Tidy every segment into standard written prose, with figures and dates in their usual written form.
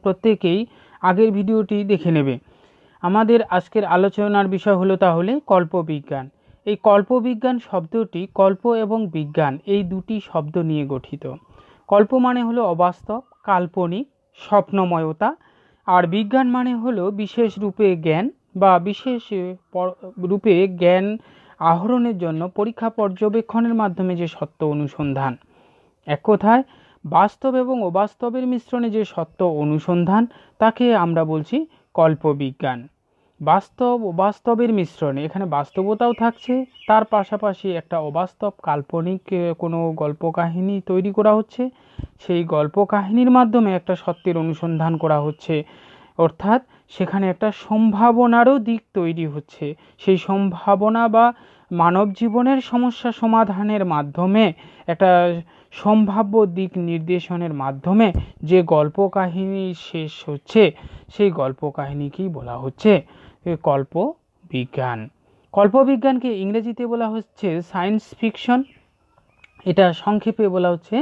প্রত্যেকেই আগের ভিডিওটি দেখে নেবে। আমাদের আজকের আলোচনার বিষয় হলো তাহলে কল্পবিজ্ঞান। এই কল্পবিজ্ঞান শব্দটি কল্প এবং বিজ্ঞান এই দুটি শব্দ নিয়ে গঠিত। কল্প মানে হলো অবাস্তব, কাল্পনিক, স্বপ্নময়তা, আর বিজ্ঞান মানে হলো বিশেষ রূপে জ্ঞান বা বিশেষ রূপে জ্ঞান আহরণের জন্য পরীক্ষা পর্যবেক্ষণের মাধ্যমে যে সত্য অনুসন্ধান। এক কথায় বাস্তব এবং অবাস্তবের মিশ্রণে যে সত্য অনুসন্ধান তাকে আমরা বলছি কল্পবিজ্ঞান। বাস্তব অবাস্তবের মিশ্রণে এখানে বাস্তবতাও থাকছে, তার পাশাপাশি একটা অবাস্তব কাল্পনিক কোনো গল্প কাহিনী তৈরি করা হচ্ছে, সেই গল্প কাহিনীর মাধ্যমে একটা সত্যের অনুসন্ধান করা হচ্ছে, অর্থাৎ সেখানে একটা সম্ভাবনারও দিক তৈরি হচ্ছে। সেই সম্ভাবনা বা মানব জীবনের সমস্যা সমাধানের মাধ্যমে একটা সম্ভাব্য দিক নির্দেশনের মাধ্যমে যে গল্প কাহিনী শেষ হচ্ছে সেই গল্প কাহিনীকেই বলা হচ্ছে কল্পবিজ্ঞান। কল্পবিজ্ঞানকে ইংরেজিতে বলা হচ্ছে সায়েন্স ফিকশন, এটা সংক্ষেপে বলা হচ্ছে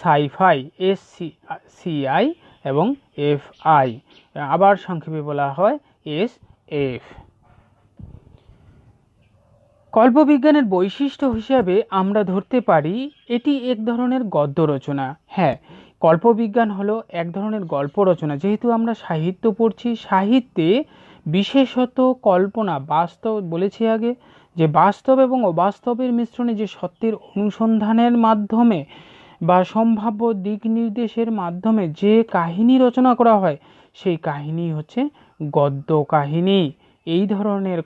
সাইফাই, SCI এবং FI, আবার সংক্ষেপে বলা হয় SF। কল্পবিজ্ঞানের বৈশিষ্ট্য হিসাবে আমরা ধরতে পারি এটি এক ধরনের গদ্য রচনা। হ্যাঁ, কল্পবিজ্ঞান হলো এক ধরনের গল্প রচনা। যেহেতু আমরা সাহিত্য পড়ছি, সাহিত্যে বিশেষত কল্পনা, বাস্তব বলেছি আগে যে বাস্তব এবং অবাস্তবের মিশ্রণে যে সত্যের অনুসন্ধানের মাধ্যমে বা সম্ভাব্য দিক নির্দেশের মাধ্যমে যে কাহিনী রচনা করা হয় সেই কাহিনী হচ্ছে গদ্য কাহিনী। এই ধরনের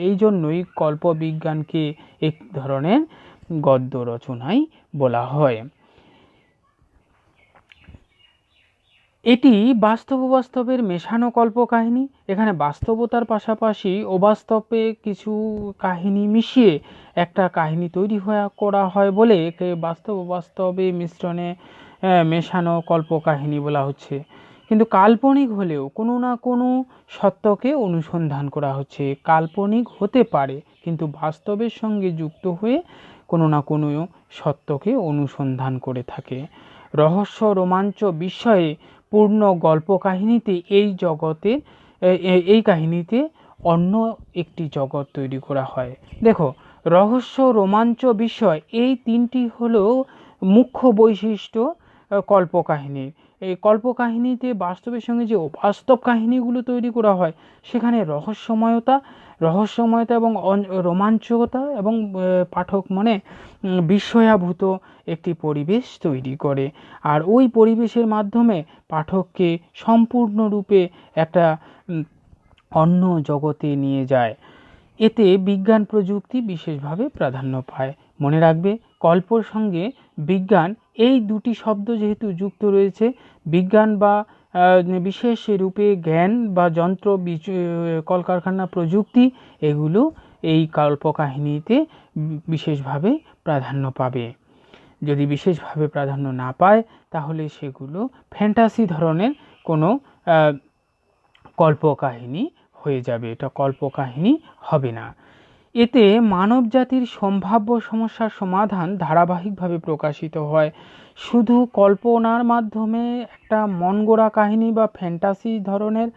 এই জন্যই কল্পবিজ্ঞানকে এক ধরনের গদ্য রচনাই বলা হয়। এটি বাস্তব অবাস্তবের মেশানো কল্পকাহিনী। এখানে বাস্তবতার পাশাপাশি অবাস্তবে কিছু কাহিনী মিশিয়ে একটা কাহিনী তৈরি করা হয় বলে একে বাস্তব অবাস্তবে মিশ্রণে মেশানো কল্পকাহিনী বলা হচ্ছে। কিন্তু কাল্পনিক হলেও কোনো না কোনো সত্যকে অনুসন্ধান করা হচ্ছে। কাল্পনিক হতে পারে কিন্তু বাস্তবের সঙ্গে যুক্ত হয়ে কোনো না কোনো সত্যকে অনুসন্ধান করে থাকে। রহস্য, রোমাঞ্চ, বিস্ময়ে পূর্ণ গল্প কাহিনীতে এই কাহিনীতে অন্য একটি জগৎ তৈরি করা হয়। দেখো, রহস্য, রোমাঞ্চ, বিস্ময় এই তিনটি হলো মুখ্য বৈশিষ্ট্য কল্পকাহিনীর। এই কল্পকাহিনীতে বাস্তবের সঙ্গে যে অবাস্তব কাহিনীগুলো তৈরি করা হয় সেখানে রহস্যময়তা এবং রোমাঞ্চকতা এবং পাঠক মনে বিস্ময়াভূত একটি পরিবেশ তৈরি করে, আর ওই পরিবেশের মাধ্যমে পাঠককে সম্পূর্ণরূপে একটা অন্য জগতে নিয়ে যায়। এতে বিজ্ঞান প্রযুক্তি বিশেষভাবে প্রাধান্য পায়। মনে রাখবে, কল্পর সঙ্গে বিজ্ঞান এই দুটি শব্দ যেহেতু যুক্ত রয়েছে, বিজ্ঞান বা বিশেষ রূপে জ্ঞান বা যন্ত্র, কলকারখানা, প্রযুক্তি, এগুলো এই কল্পকাহিনীতে বিশেষভাবে প্রাধান্য পাবে। যদি বিশেষভাবে প্রাধান্য না পায় তাহলে সেগুলো ফ্যান্টাসি ধরনের কোনো কল্পকাহিনী হয়ে যাবে, এটা কল্পকাহিনী হবে না। এতে মানব জাতির সম্ভাব্য সমস্যার সমাধান ধারাবাহিকভাবে প্রকাশিত হয়। শুধু কল্পনার মাধ্যমে একটা মনগড়া কাহিনী বা ফ্যান্টাসি ধরনের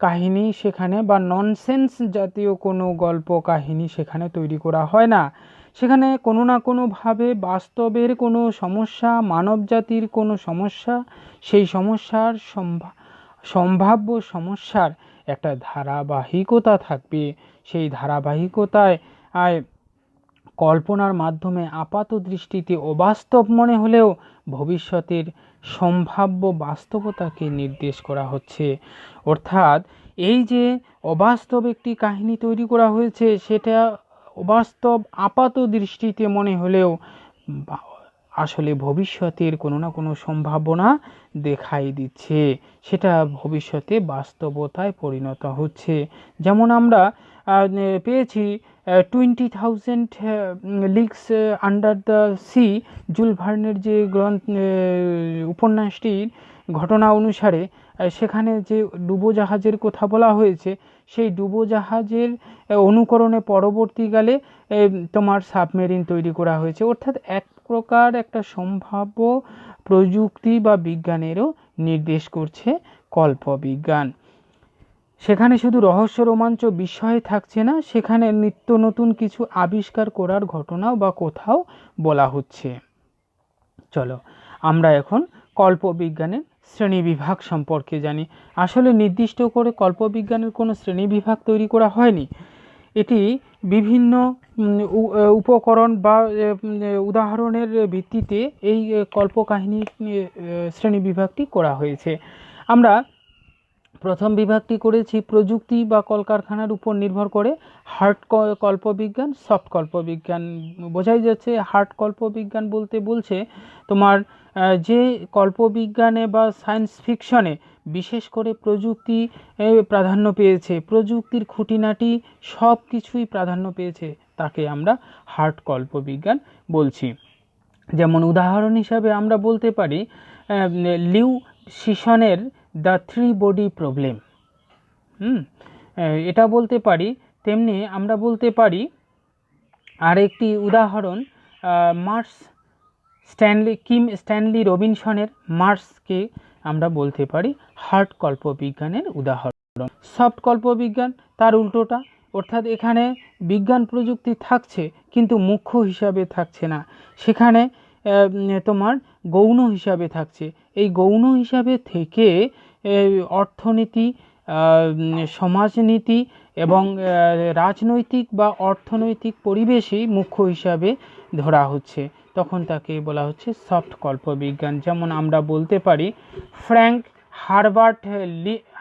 কাহিনী সেখানে বা ননসেন্স জাতীয় কোনো গল্প কাহিনী সেখানে তৈরি করা হয় না। সেখানে কোনো না কোনোভাবে বাস্তবের কোনো সমস্যা, মানব জাতির কোনো সমস্যা, সেই সমস্যার সম্ভাব্য সমস্যার একটা ধারাবাহিকতা থাকবে। সেই ধারাবাহিকতায় কল্পনার মাধ্যমে আপাত দৃষ্টিতে অবাস্তব মনে হলেও ভবিষ্যতের সম্ভাব্য বাস্তবতাকে নির্দেশ করা হচ্ছে। অর্থাৎ এই যে অবাস্তব একটি কাহিনী তৈরি করা হয়েছে সেটা অবাস্তব আপাত দৃষ্টিতে মনে হলেও আসলে ভবিষ্যতের কোনো না কোনো সম্ভাবনা দেখাই দিচ্ছে, সেটা ভবিষ্যতে বাস্তবতায় পরিণত হচ্ছে। যেমন আমরা পেয়েছি 20,000 leagues under the sea, Jules ভার্নের যে উপন্যাসটির ঘটনা অনুসারে সেখানে যে ডুবোজাহাজের কথা বলা হয়েছে, সেই ডুবোজাহাজের অনুকরণে পরবর্তীকালে তোমার সাবমেরিন তৈরি করা হয়েছে। অর্থাৎ এক প্রকার একটা সম্ভাব্য প্রযুক্তি বা বিজ্ঞানেরও নির্দেশ করছে কল্পবিজ্ঞান। সেখানে শুধু রহস্য, রোমাঞ্চ, বিস্ময় থাকছে না, সেখানে নিত্য নতুন কিছু আবিষ্কার করার ঘটনাও বা কোথাও বলা হচ্ছে। চলো আমরা এখন কল্পবিজ্ঞানের শ্রেণীবিভাগ সম্পর্কে জানি। আসলে নির্দিষ্ট করে কল্পবিজ্ঞানের কোনো শ্রেণীবিভাগ তৈরি করা হয়নি। এটি বিভিন্ন উপকরণ বা উদাহরণের ভিত্তিতে এই কল্পকাহিনীর শ্রেণীবিভাগটি করা হয়েছে। আমরা প্রথম বিভাগটি করেছি প্রযুক্তি বা কলকারখানার উপর নির্ভর করে হার্ড কল্পবিজ্ঞান, সফট কল্পবিজ্ঞান। বোঝাই যাচ্ছে হার্ড কল্পবিজ্ঞান বলতে বলছে তোমার যে কল্পবিজ্ঞানে বা সায়েন্স ফিকশনে বিশেষ করে প্রযুক্তি প্রাধান্য পেয়েছে, প্রযুক্তির খুঁটিনাটি সব কিছুই প্রাধান্য পেয়েছে, তাকে আমরা হার্ড কল্পবিজ্ঞান বলছি। যেমন উদাহরণ হিসাবে আমরা বলতে পারি লিউ সিসনের দ্য থ্রি বডি প্রবলেম, এটা বলতে পারি। তেমনি আমরা বলতে পারি আরেকটি উদাহরণ স্ট্যানলি রবিনসনের মার্সকে আমরা বলতে পারি হার্ড কল্পবিজ্ঞানের উদাহরণ। সফট কল্পবিজ্ঞান তার উল্টোটা, অর্থাৎ এখানে বিজ্ঞান প্রযুক্তি থাকছে কিন্তু মুখ্য হিসাবে থাকছে না, সেখানে তোমার গৌণ হিসাবে থাকছে। এই গৌণ হিসাবে থেকে অর্থনীতি, সমাজনীতি এবং রাজনৈতিক বা অর্থনৈতিক পরিবেশই মুখ্য হিসাবে ধরা হচ্ছে, তখন তাকে বলা হচ্ছে সফট কল্পবিজ্ঞান। যেমন আমরা বলতে পারি ফ্র্যাঙ্ক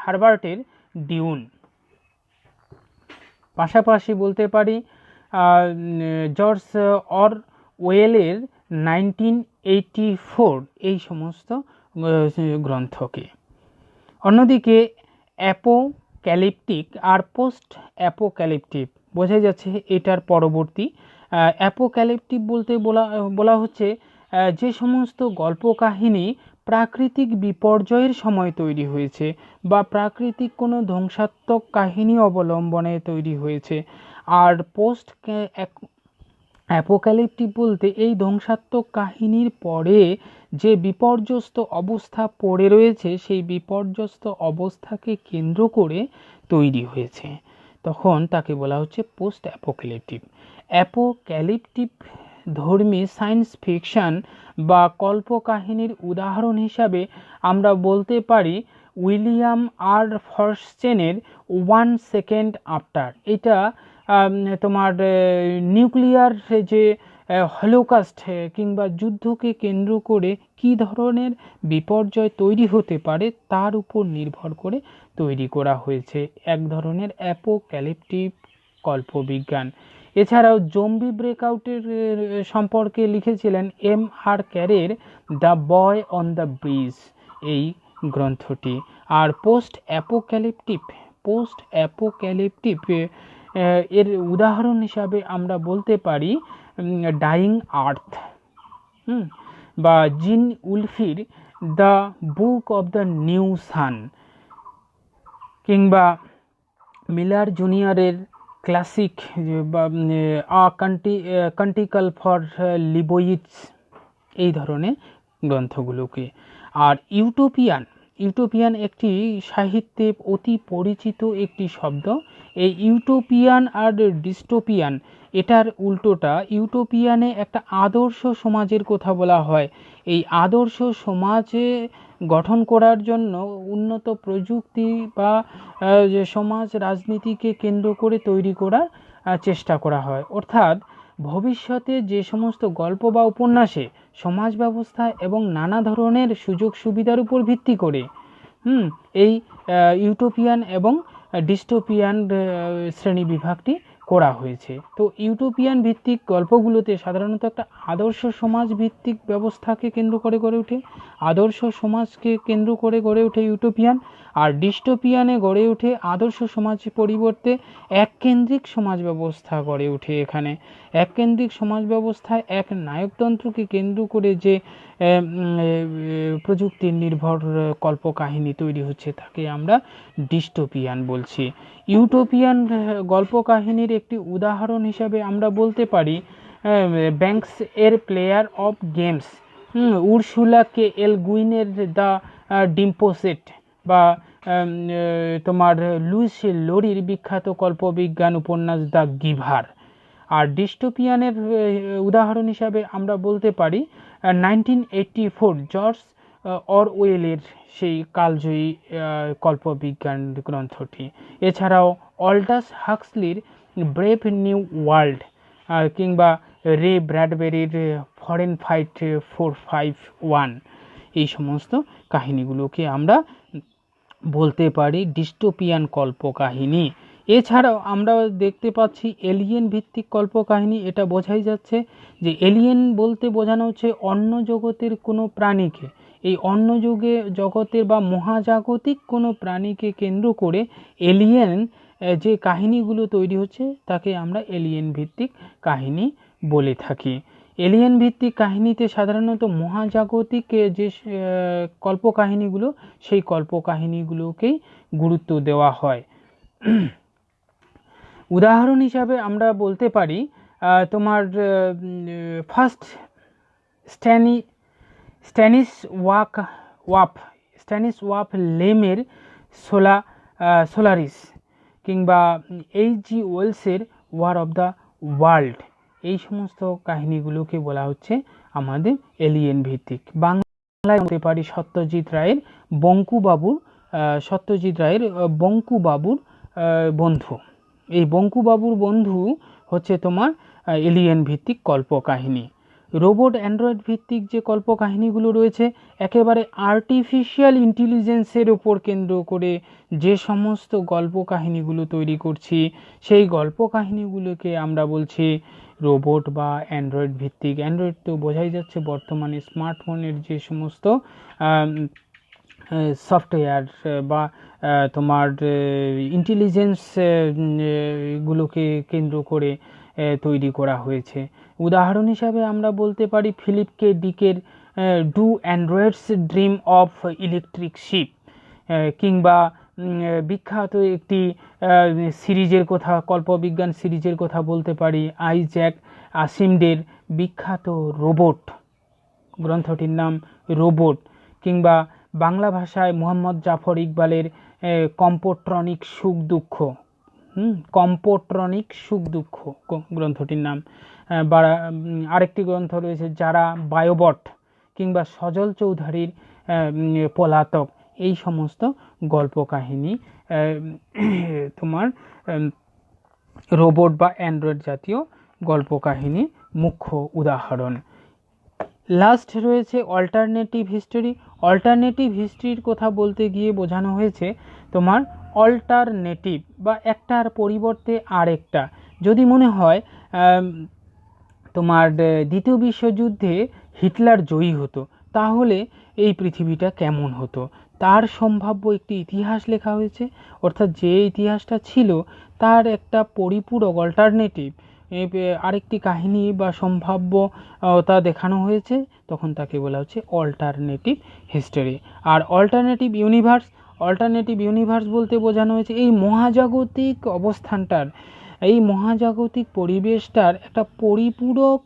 হারবার্টের ডিউন, পাশাপাশি বলতে পারি জর্জ অরওয়েলের 1984, এই সমস্ত গ্রন্থকে। অন্যদিকে অ্যাপোক্যালিপটিক আর পোস্ট অ্যাপোক্যালিপটিক বোঝা যাচ্ছে এটার পরবর্তী। অ্যাপোক্যালিপটিক বলতে বলা হচ্ছে যে সমস্ত গল্প কাহিনী প্রাকৃতিক বিপর্যয়ের সময় তৈরি হয়েছে বা প্রাকৃতিক কোনো ধ্বংসাত্মক কাহিনী অবলম্বনে তৈরি হয়েছে। আর পোস্ট অ্যাপোক্যালিপটিক বলতে এই ধ্বংসাত্মক কাহিনীর পরে যে বিপর্যস্ত অবস্থা পড়ে রয়েছে, সেই বিপর্যস্ত অবস্থাকে কেন্দ্র করে তৈরি হয়েছে, তখন তাকে বলা হচ্ছে পোস্ট অ্যাপোক্যালিপটিক। অ্যাপোক্যালিপটিক ধর্মী সায়েন্স ফিকশন বা কল্পকাহিনীর উদাহরণ হিসাবে আমরা বলতে পারি উইলিয়াম আর ফরস্টেনের 1 সেকেন্ড আফটার। এটা তোমার নিউক্লিয়ার যে হলোকাস্ট কিংবা যুদ্ধকে কেন্দ্র করে কি ধরনের বিপর্যয় তৈরি হতে পারে তার উপর নির্ভর করে তৈরি করা হয়েছে এক ধরনের অ্যাপোক্যালিপটিক কল্পবিজ্ঞান। এছাড়াও জম্বি ব্রেকআউটের সম্পর্কে লিখেছিলেন M.R. ক্যারের the boy on the bridge, এই গ্রন্থটি। আর পোস্ট অ্যাপোক্যালিপটিক এর উদাহরণ হিসাবে আমরা বলতে পারি ডাইং আর্থ, বা জিন উলফির the book of the new sun, কিংবা মিলার জুনিয়রের ক্লাসিক বা কান্টিকল ফর লিবোইটস, এই ধরনের গ্রন্থগুলোকে। আর ইউটোপিয়ান একটি সাহিত্যে অতি পরিচিত একটি শব্দ। এই ইউটোপিয়ান আর ডিস্টোপিয়ান এটার উল্টোটা। ইউটোপিয়ানে একটা আদর্শ সমাজের কথা বলা হয়। এই আদর্শ সমাজে গঠন করার জন্য উন্নত প্রযুক্তি বা যে সমাজ রাজনীতিকে কেন্দ্র করে তৈরি করার চেষ্টা করা হয়। অর্থাৎ ভবিষ্যতে যে সমস্ত গল্প বা উপন্যাসে সমাজ ব্যবস্থা এবং নানা ধরনের সুযোগ সুবিধার উপর ভিত্তি করে এই ইউটোপিয়ান এবং ডিস্টোপিয়ান শ্রেণী বিভাগটি করা হয়েছে। তো ইউটোপিয়ান ভিত্তিক গল্পগুলোতে সাধারণত একটা আদর্শ সমাজ ভিত্তিক ব্যবস্থাকে কেন্দ্র করে গড়ে ওঠে, আদর্শ সমাজকে কেন্দ্র করে গড়ে ওঠে ইউটোপিয়ান। আর ডিস্টোপিয়ানে গড়ে ওঠে আদর্শ সমাজের পরিবর্তে এককেন্দ্রিক সমাজ ব্যবস্থা গড়ে ওঠে। এখানে এককেন্দ্রিক সমাজ ব্যবস্থায় এক নায়কতন্ত্রকে কেন্দ্র করে যে প্রযুক্তির নির্ভর কল্পকাহিনী তৈরি হচ্ছে তাকে আমরা ডিস্টোপিয়ান বলছি। ইউটোপিয়ান গল্পকাহিনীর একটি উদাহরণ হিসাবে আমরা বলতে পারি ব্যাংকস এর player of games, Ursula K Le গুইনের দ্য ডিম্পোসেট বা তোমার লুইস লোরির বিখ্যাত কল্পবিজ্ঞান উপন্যাস দ্য গিভার। আর ডিস্টোপিয়ানের উদাহরণ হিসাবে আমরা বলতে পারি 1984 জর্জ অরওয়েলের সেই কালজয়ী কল্পবিজ্ঞান গ্রন্থটি। এছাড়াও অল্ডাস হাক্সলির ব্রেভ নিউ ওয়ার্ল্ড কিংবা রে ব্র্যাডবেরির ফারেনহাইট 451, এই সমস্ত কাহিনীগুলোকে আমরা বলতে পারি ডিস্টোপিয়ান কল্পকাহিনী। এছাড়াও আমরা দেখতে পাচ্ছি এলিয়েন ভিত্তিক কল্পকাহিনী। এটা বোঝাই যাচ্ছে যে এলিয়েন বলতে বোঝানো হচ্ছে অন্য জগতের কোনো প্রাণীকে, এই অন্য জগতের বা মহাজাগতিক কোনো প্রাণীকে কেন্দ্র করে এলিয়েন যে কাহিনীগুলো তৈরি হচ্ছে তাকে আমরা এলিয়েন ভিত্তিক কাহিনী বলে থাকি। এলিয়েন ভিত্তিক কাহিনীতে সাধারণত মহাজাগতিক যে কল্পকাহিনীগুলো, সেই কল্পকাহিনীগুলোকেই গুরুত্ব দেওয়া হয়। উদাহরণ হিসাবে আমরা বলতে পারি তোমার ফার্স্ট স্ট্যানিসওয়াফ লেমের সোলারিস কিংবা H.G. ওয়েলসের ওয়ার অফ দ্য ওয়ার্ল্ড, এই সমস্ত কাহিনীগুলোকে বলা হচ্ছে আমাদের এলিয়েন ভিত্তিক। বাংলায় বলতে পারি সত্যজিৎ রায়ের বঙ্কুবাবুর বন্ধু। এই বঙ্কুবাবুর বন্ধু হচ্ছে তোমার এলিয়েন ভিত্তিক কল্পকাহিনী। রোবট অ্যান্ড্রয়েড ভিত্তিক যে কল্পকাহিনীগুলো রয়েছে, একেবারে আর্টিফিশিয়াল ইন্টেলিজেন্সের উপর কেন্দ্র করে যে সমস্ত গল্পকাহিনীগুলো তৈরি করছি, সেই গল্পকাহিনীগুলোকে আমরা বলছি রোবট বা অ্যান্ড্রয়েড ভিত্তিক। অ্যান্ড্রয়েড তো বোঝাই যাচ্ছে বর্তমানে স্মার্টফোনের যে সমস্ত সফটওয়্যার বা তোমার ইন্টেলিজেন্স গুলোকে কেন্দ্র করে তৈরি করা হয়েছে। উদাহরণ হিসাবে আমরা বলতে পারি ফিলিপ কে ডিকের do androids dream of electric sheep, কিংবা বিখ্যাত একটি সিরিজের কথা, কল্পবিজ্ঞান সিরিজের কথা বলতে পারি আইজ্যাক আসিমডের বিখ্যাত রোবট, গ্রন্থটির নাম রোবট। কিংবা বাংলা ভাষায় মোহাম্মদ জাফর ইকবালের কম্পোট্রনিক সুখ দুঃখ গ্রন্থটির নাম। আরেকটি গ্রন্থ রয়েছে যারা বায়োবট, কিংবা সজল চৌধুরীর পলাতক। এই সমস্ত গল্প কাহিনী তোমার রোবট বা অ্যান্ড্রয়েড জাতীয় গল্প কাহিনীর মুখ্য উদাহরণ। লাস্ট রয়েছে অল্টারনেটিভ হিস্টোরি। অল্টারনেটিভ হিস্ট্রির কথা বলতে গিয়ে বোঝানো হয়েছে তোমার অল্টারনেটিভ বা একটার পরিবর্তে আরেকটা। যদি মনে হয় তোমার দ্বিতীয় বিশ্বযুদ্ধে হিটলার জয়ী হতো, তাহলে এই পৃথিবীটা কেমন হতো, তার সম্ভাব্য একটি ইতিহাস লেখা হয়েছে। অর্থাৎ যে ইতিহাসটা ছিল তার একটা পরিপূরক অল্টারনেটিভ আরেকটি কাহিনী বা সম্ভাব্যতা দেখানো হয়েছে, তখন তাকে বলা হচ্ছে অল্টারনেটিভ হিস্টোরি। আর অল্টারনেটিভ ইউনিভার্স বলতে বোঝানো হয়েছে এই মহাজাগতিক অবস্থানটার, এই মহাজাগতিক পরিবেশটার একটা পরিপূরক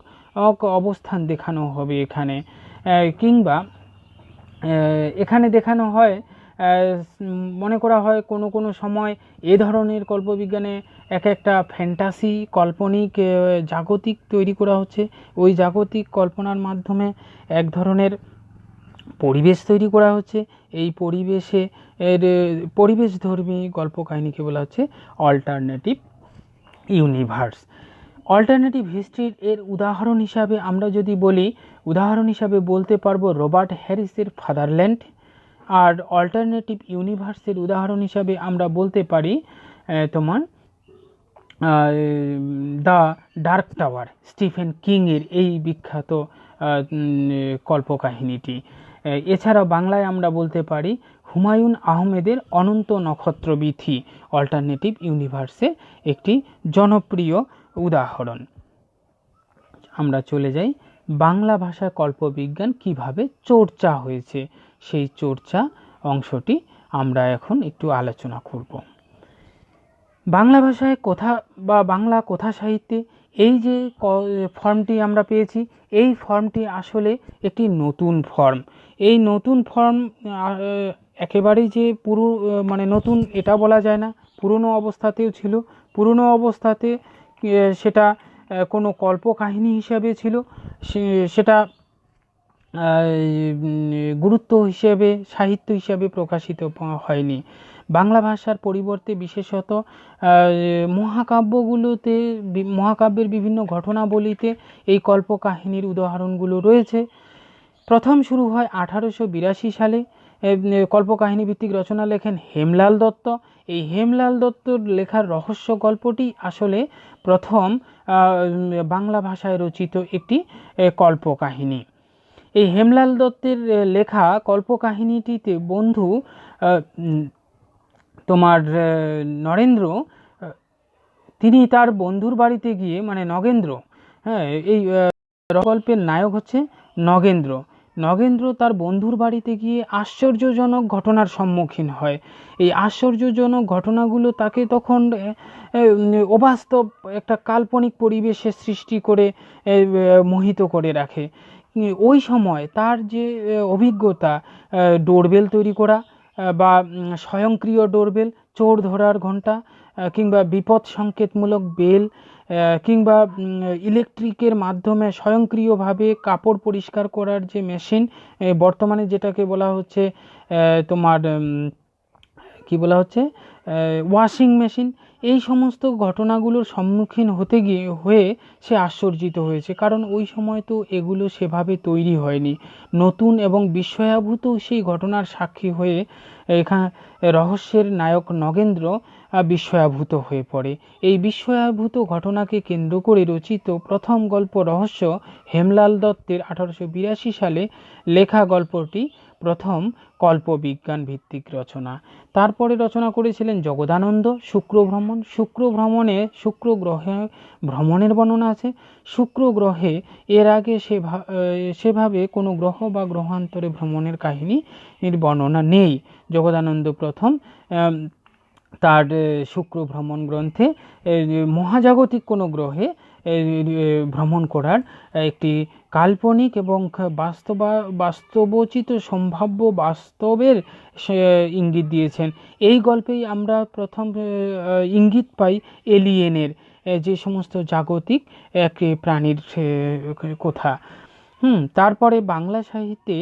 অবস্থান দেখানো হবে এখানে। কিংবা এখানে দেখানো হয়, মনে করা হয় কোনো কোনো সময় এ ধরনের কল্পবিজ্ঞানে একটা ফ্যান্টাসি কাল্পনিক জাগতিক তৈরি করা হচ্ছে। ওই জাগতিক কল্পনার মাধ্যমে এক ধরনের পরিবেশ তৈরি করা হচ্ছে। এই পরিবেশধর্মী গল্প কাহিনীকে বলা হচ্ছে অল্টারনেটিভ ইউনিভার্স। অল্টারনেটিভ হিস্ট্রির এর উদাহরণ হিসাবে আমরা যদি বলি, উদাহরণ হিসাবে বলতে পারবো রবার্ট হ্যারিসের ফাদারল্যান্ড। আর অল্টারনেটিভ ইউনিভার্সের উদাহরণ হিসাবে আমরা বলতে পারি তোমার দ্য ডার্ক টাওয়ার, স্টিফেন কিংয়ের এই বিখ্যাত কল্পকাহিনীটি। এছাড়াও বাংলায় আমরা বলতে পারি হুমায়ুন আহমেদের অনন্ত নক্ষত্রবীথি, অল্টারনেটিভ ইউনিভার্সের একটি জনপ্রিয় উদাহরণ। আমরা চলে যাই বাংলা ভাষায় কল্পবিজ্ঞান কিভাবে চর্চা হয়েছে, সেই চর্চা অংশটি আমরা এখন একটু আলোচনা করব। বাংলা ভাষায় কথা বা বাংলা কথা সাহিত্যে এই যে ফর্মটি আমরা পেয়েছি, এই ফর্মটি আসলে একটি নতুন ফর্ম। এই নতুন ফর্ম একেবারেই যে মানে নতুন এটা বলা যায় না, পুরনো অবস্থাতেও ছিল। পুরনো অবস্থাতে সেটা কোনো কল্পকাহিনী হিসাবে ছিল, সেটা গুরুত্ব হিসেবে, সাহিত্য হিসাবে প্রকাশিত হয়নি। বাংলা ভাষার পরিবর্তে বিশেষত মহাকাব্যগুলোতে, মহাকাব্যের বিভিন্ন ঘটনাবলিতে এই কল্পকাহিনীর উদাহরণগুলো রয়েছে। প্রথম শুরু হয় 1882 সালে। কল্পকাহিনী ভিত্তিক রচনা লেখেন হেমলাল দত্ত। এই হেমলাল দত্তর লেখার রহস্য গল্পটি আসলে প্রথম বাংলা ভাষায় রচিত একটি কল্পকাহিনী। এই হেমলাল দত্তের লেখা কল্পকাহিনীটিতে বন্ধু তোমার নরেন্দ্র, তিনি তার বন্ধুর বাড়িতে গিয়ে, মানে নগেন্দ্র, হ্যাঁ, এই গল্পের নায়ক হচ্ছে নগেন্দ্র। নগেন্দ্র তার বন্ধুর বাড়িতে গিয়ে আশ্চর্যজনক ঘটনার সম্মুখীন হয়। এই আশ্চর্যজনক ঘটনাগুলো তাকে তখন অবাস্তব একটা কাল্পনিক পরিবেশের সৃষ্টি করে মোহিত করে রাখে। ওই সময় তার যে অভিজ্ঞতা, ডোরবেল তৈরি করা বা স্বয়ংক্রিয় ডোরবেল, চোর ধরার ঘণ্টা, কিংবা বিপদ সংকেতমূলক বেল, কিংবা ইলেকট্রিকের মাধ্যমে স্বয়ংক্রিয়ভাবে কাপড় পরিষ্কার করার যে মেশিন, বর্তমানে যেটাকে বলা হচ্ছে তোমার কি বলা হচ্ছে ওয়াশিং মেশিন, এই সমস্ত ঘটনাগুলোর সম্মুখীন হয়ে সে আশ্চর্যিত হয়েছে। কারণ ওই সময় তো এগুলো সেভাবে তৈরি হয়নি। নতুন এবং বিস্ময়াভূত সেই ঘটনার সাক্ষী হয়ে এখানে রহস্যের নায়ক নগেন্দ্র বিস্ময়াভূত হয়ে পড়ে। এই বিস্ময়াভূত ঘটনাকে কেন্দ্র করে রচিত প্রথম গল্প রহস্য হেমলাল দত্তের 1882 সালে লেখা গল্পটি প্রথম কল্পবিজ্ঞান ভিত্তিক রচনা। তারপরে রচনা করেছিলেন জগদানন্দ শুক্র ভ্রমণ। শুক্র গ্রহে ভ্রমণের বর্ণনা আছে। শুক্র গ্রহে এর আগে সেভাবে কোনো গ্রহ বা গ্রহান্তরে ভ্রমণের কাহিনীর বর্ণনা নেই। জগদানন্দ প্রথম তার শুক্র ভ্রমণ গ্রন্থে মহাজাগতিক কোনো গ্রহে ভ্রমণ করার একটি কাল্পনিক এবং বাস্তবোচিত সম্ভাব্য বাস্তবের ইঙ্গিত দিয়েছেন। এই গল্পেই আমরা প্রথম ইঙ্গিত পাই এলিয়েনের, যে সমস্ত জাগতিক একটি প্রাণীর কথা। তারপরে বাংলা সাহিত্যে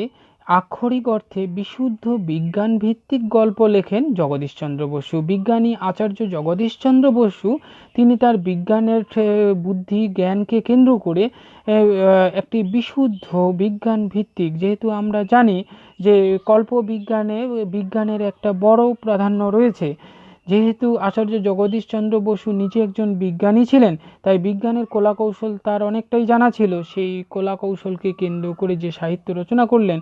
আক্ষরিক অর্থে বিশুদ্ধ বিজ্ঞান ভিত্তিক গল্প লেখেন জগদীশচন্দ্র বসু। বিজ্ঞানী আচার্য জগদীশচন্দ্র বসু তিনি তার বিজ্ঞানের বুদ্ধি জ্ঞানকে কেন্দ্র করে একটি বিশুদ্ধ বিজ্ঞান ভিত্তিক, যেহেতু আমরা জানি যে বিজ্ঞানের একটা বড় প্রাধান্য রয়েছে, যেহেতু আচার্য জগদীশচন্দ্র বসু নিজে একজন বিজ্ঞানী ছিলেন, তাই বিজ্ঞানের কলাকৌশল তার অনেকটাই জানা ছিল। সেই কলাকৌশলকে কেন্দ্র করে যে সাহিত্য রচনা করলেন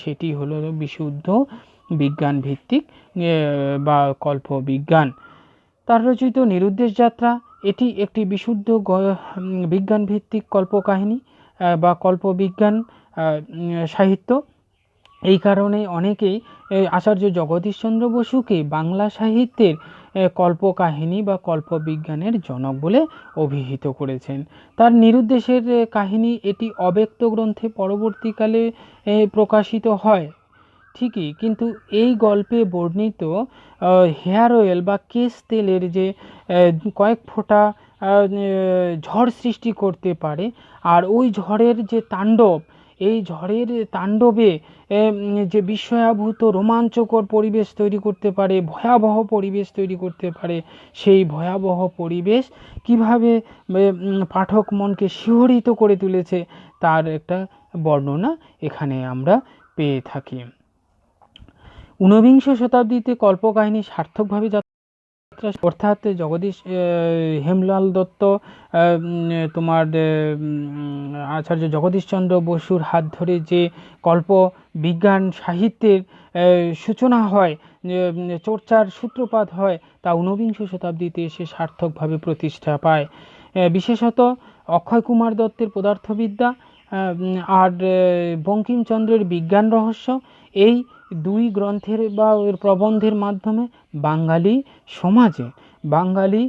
সেটি হলো বিশুদ্ধ বিজ্ঞান ভিত্তিক বা কল্পবিজ্ঞান। তার রচিত নিরুদ্দেশ যাত্রা, এটি একটি বিশুদ্ধ বিজ্ঞান ভিত্তিক কল্পকাহিনী বা কল্পবিজ্ঞান সাহিত্য। এই কারণে অনেকেই আচার্য জগদীশচন্দ্র বসুকে বাংলা সাহিত্যের কল্পকাহিনী বা কল্পবিজ্ঞানের জনক বলে অভিহিত করেছেন। তার নিরুদ্দেশের কাহিনী এটি অব্যক্ত গ্রন্থে পরবর্তীকালে প্রকাশিত হয় ঠিকই, কিন্তু এই গল্পে বর্ণিত হেয়ার অয়েল বা কেশ তেলের যে কয়েক ফোঁটা ঝড় সৃষ্টি করতে পারে, আর ওই ঝড়ের যে তাণ্ডব, এই ঝড়ের তাণ্ডবে যে বিস্ময়াভূত রোমাঞ্চকর পরিবেশ তৈরি করতে পারে, ভয়াবহ পরিবেশ তৈরি করতে পারে, সেই ভয়াবহ পরিবেশ কিভাবে পাঠক মনকে শিহরিত করে তুলেছে তার একটা বর্ণনা এখানে আমরা পেয়ে থাকি। ঊনবিংশ শতাব্দীতে কল্পকাহিনী সার্থকভাবে অর্থাৎ হেমলাল দত্ত তোমার আচার্য জগদীশচন্দ্র বসুর হাত ধরে যে কল্প বিজ্ঞান সাহিত্যের সূচনা হয়, চর্চার সূত্রপাত হয়, তা ঊনবিংশ শতাব্দীতে এসে সার্থকভাবে প্রতিষ্ঠা পায়। বিশেষত অক্ষয় কুমার দত্তের পদার্থবিদ্যা আর বঙ্কিমচন্দ্রের বিজ্ঞান রহস্য, এই দুই গ্রন্থের বা এর প্রবন্ধের মাধ্যমে বাঙালি সমাজে বাঙালি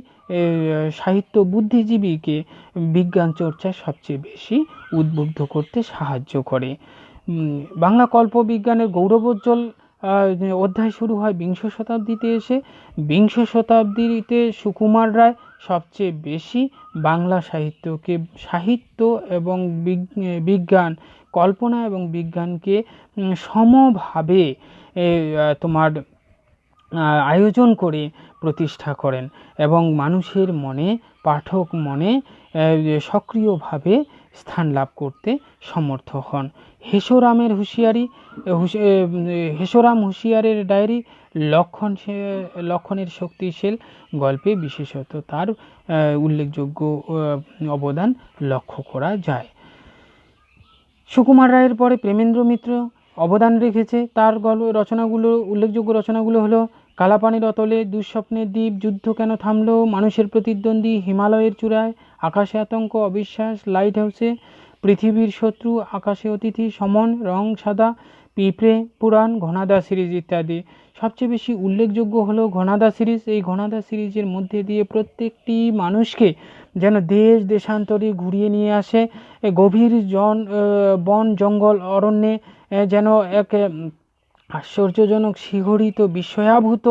সাহিত্য বুদ্ধিজীবীকে বিজ্ঞান চর্চায় সবচেয়ে বেশি উদ্বুদ্ধ করতে সাহায্য করে। বাংলা কল্পবিজ্ঞানের গৌরবোজ্জ্বল অধ্যায় শুরু হয় বিংশ শতাব্দীতে এসে। বিংশ শতাব্দীতে সুকুমার রায় সবচেয়ে বেশি বাংলা সাহিত্য এবং বিজ্ঞান, কল্পনা এবং বিজ্ঞানকে সমভাবে তোমার আয়োজন করে প্রতিষ্ঠা করেন এবং মানুষের মনে, পাঠক মনে সক্রিয়ভাবে স্থান লাভ করতে সমর্থ হন। হেসোরাম হুঁশিয়ারের ডায়েরি লক্ষণের শক্তিশীল গল্পে বিশেষত তার উল্লেখযোগ্য অবদান লক্ষ্য করা যায়। সুকুমার রায়ের পরে প্রেমেন্দ্র মিত্র অবদান রেখেছে। তার উল্লেখযোগ্য রচনাগুলো হলো কালাপানির অতলে, দুঃস্বপ্নের দ্বীপ, যুদ্ধ কেন থামলো, মানুষের প্রতিদ্বন্দ্বী, হিমালয়ের চূড়ায়, আকাশে আতঙ্ক, অবিশ্বাস, লাইট হাউসে, পৃথিবীর শত্রু, আকাশে অতিথি, সমন, রং সাদা, পিঁপড়ে পুরাণ, ঘনাদা সিরিজ ইত্যাদি। সবচেয়ে বেশি উল্লেখযোগ্য হলো ঘনাদা সিরিজ। এই ঘনাদা সিরিজের মধ্যে দিয়ে প্রত্যেকটি মানুষকে যেন দেশান্তরে ঘুরিয়ে নিয়ে আসে। গভীর বন জঙ্গল অরণ্যে যেন এক আশ্চর্যজনক, শিহরিত, বিস্ময়াভূত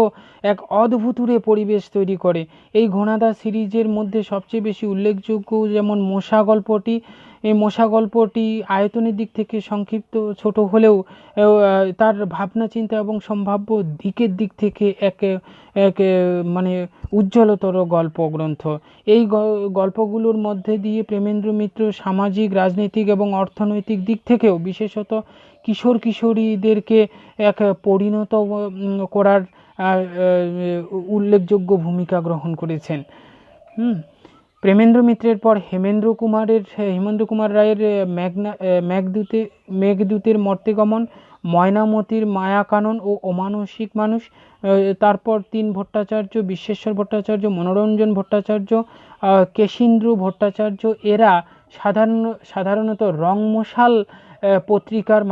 এক অদ্ভুতুরে পরিবেশ তৈরি করে। এই ঘনাদা সিরিজের মধ্যে সবচেয়ে বেশি উল্লেখযোগ্য যেমন মশা গল্পটি। এই মশা গল্পটি আয়তনের দিক থেকে সংক্ষিপ্ত, ছোট হলেও তার ভাবনা চিন্তা এবং সম্ভাব্য দিকের দিক থেকে এক মানে উজ্জ্বলতর গল্প গ্রন্থ। এই গল্পগুলোর মধ্যে দিয়ে প্রেমেন্দ্র মিত্র সামাজিক, রাজনৈতিক এবং অর্থনৈতিক দিক থেকেও বিশেষত কিশোরীদেরকে এক পরিণত করার উল্লেখযোগ্য ভূমিকা গ্রহণ করেছেন। প্রেমেন্দ্র মিত্রের পর হেমেন্দ্র কুমার রায়ের মেঘদূতের মর্ত্যগমন, ময়নামতির মায়াকানন ও অমানসিক মানুষ। তারপর তিন ভট্টাচার্য, বিশ্বেশ্বর ভট্টাচার্য, মনোরঞ্জন ভট্টাচার্য, কেশীন্দ্র ভট্টাচার্য এরা সাধারণত রংমশাল পত্রিকার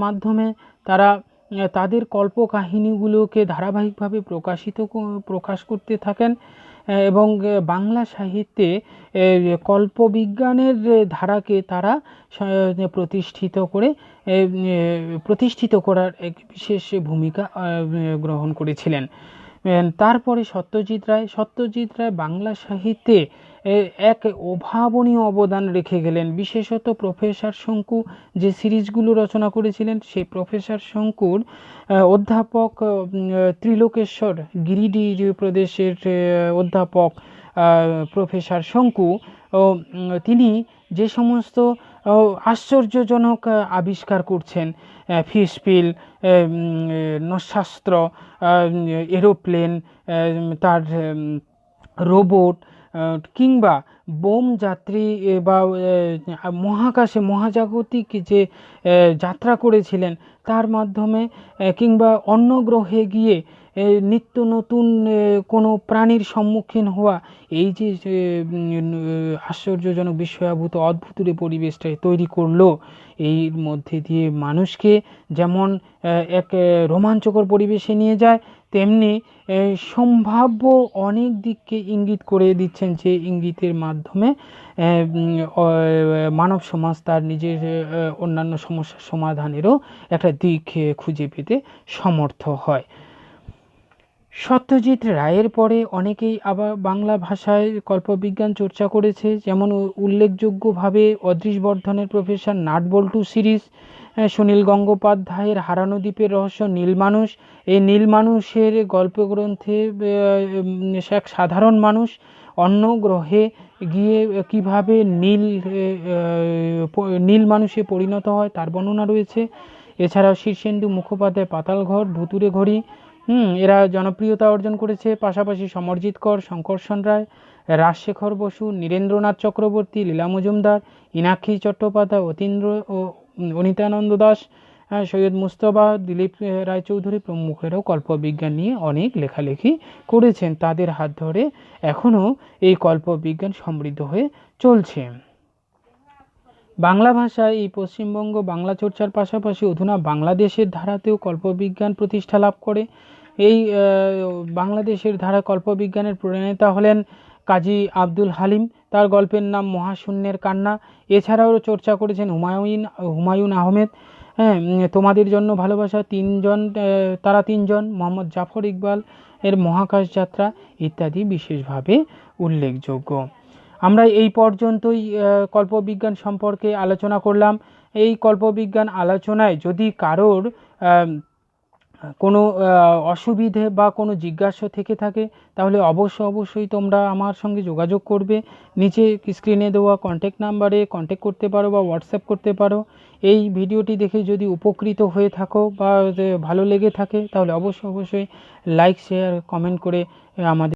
মাধ্যমে তারা তাদের কল্পকাহিনীগুলোকে ধারাবাহিকভাবে প্রকাশ করতে থাকেন এবং বাংলা সাহিত্যে কল্পবিজ্ঞানের ধারাকে তারা প্রতিষ্ঠিত করার এক বিশেষ ভূমিকা গ্রহণ করেছিলেন। তারপরে সত্যজিৎ রায় বাংলা সাহিত্যে এক অভাবনীয় অবদান রেখে গেলেন। বিশেষত প্রফেসর শঙ্কু যে সিরিজগুলো রচনা করেছিলেন, সেই প্রফেসর শঙ্কুর অধ্যাপক ত্রিলোকেশ্বর, গিরিডি প্রদেশের অধ্যাপক প্রফেসর শঙ্কু, তিনি যে সমস্ত আশ্চর্যজনক আবিষ্কার করছেন, ফিশপিল, নশাস্ত্র, এরোপ্লেন, তার রোবট কিংবা বোম যাত্রী বা মহাকাশে মহাজাগতিক যে যাত্রা করেছিলেন তার মাধ্যমে, কিংবা অন্য গ্রহে গিয়ে নিত্য নতুন কোনো প্রাণীর সম্মুখীন হওয়া, এই যে আশ্চর্যজনক, বিস্ময়াভূত, অদ্ভুতুরে পরিবেশটা তৈরি করলো, এর মধ্যে দিয়ে মানুষকে যেমন এক রোমাঞ্চকর পরিবেশে নিয়ে যায়, তেমনি সম্ভাব্য অনেক দিককে ইঙ্গিত করে দিচ্ছেন, যে ইঙ্গিতের মাধ্যমে মানব সমাজ তার নিজের অন্যান্য সমস্যার সমাধানেরও একটা দিক খুঁজে পেতে সমর্থ হয়। সত্যজিৎ রায়ের পরে অনেকেই আবার বাংলা ভাষায় কল্পবিজ্ঞান চর্চা করেছে, যেমন উল্লেখযোগ্যভাবে অদৃশ বর্ধনের প্রফেসর নাটবল্টু সিরিজ, সুনীল গঙ্গোপাধ্যায়ের হারানো দ্বীপের রহস্য, নীলমানুষ। এই নীলমানুষের গল্পগ্রন্থে এক সাধারণ মানুষ অন্য গ্রহে গিয়ে কিভাবে নীল মানুষে পরিণত হয় তার বর্ণনা রয়েছে। এছাড়াও শীর্ষেন্দু মুখোপাধ্যায় পাতালঘর, ভুতুড়ে ঘড়ি, এরা জনপ্রিয়তা অর্জন করেছে। পাশাপাশি সমরজিৎ কর, শঙ্করসন রায়, রাজশেখর বসু, নীরেন্দ্রনাথ চক্রবর্তী, লীলা মজুমদার, ইনাক্ষী চট্টোপাধ্যায়, অনিতানন্দ দাস, সৈয়দ মুস্তফা, দিলীপ রায়চৌধুরী প্রমুখেরাও কল্পবিজ্ঞান নিয়ে অনেক লেখালেখি করেছেন। তাদের হাত ধরে এখনও এই কল্পবিজ্ঞান সমৃদ্ধ হয়ে চলছে। বাংলা ভাষায় এই পশ্চিমবঙ্গ বাংলা চর্চার পাশাপাশি অধুনা বাংলাদেশের ধারাতেও কল্পবিজ্ঞান প্রতিষ্ঠা লাভ করে। এই বাংলাদেশের ধারা কল্পবিজ্ঞানের প্রণেতা হলেন কাজী আব্দুল হালিম, তার গল্পের নাম মহাশূন্যের কান্না। এছাড়াও চর্চা করেছেন হুমায়ুন আহমেদ, হ্যাঁ, তোমাদের জন্য ভালোবাসা, তারা তিনজন, মোহাম্মদ জাফর ইকবাল এর মহাকাশ যাত্রা ইত্যাদি বিশেষভাবে উল্লেখযোগ্য। আমরা এই পর্যন্তই কল্পবিজ্ঞান সম্পর্কে আলোচনা করলাম। এই কল্পবিজ্ঞান আলোচনায় যদি কারোর কোনো অসুবিধে বা কোনো জিজ্ঞাসা থেকে থাকে তাহলে অবশ্যই তোমরা আমার সঙ্গে যোগাযোগ করবে। নিচে স্ক্রিনে দেওয়া কন্ট্যাক্ট নাম্বারে কন্ট্যাক্ট করতে পারো বা হোয়াটসঅ্যাপ করতে পারো। এই ভিডিওটি দেখে যদি উপকৃত হয়ে থাকো বা ভালো লেগে থাকে তাহলে অবশ্যই লাইক শেয়ার কমেন্ট করে আমাদের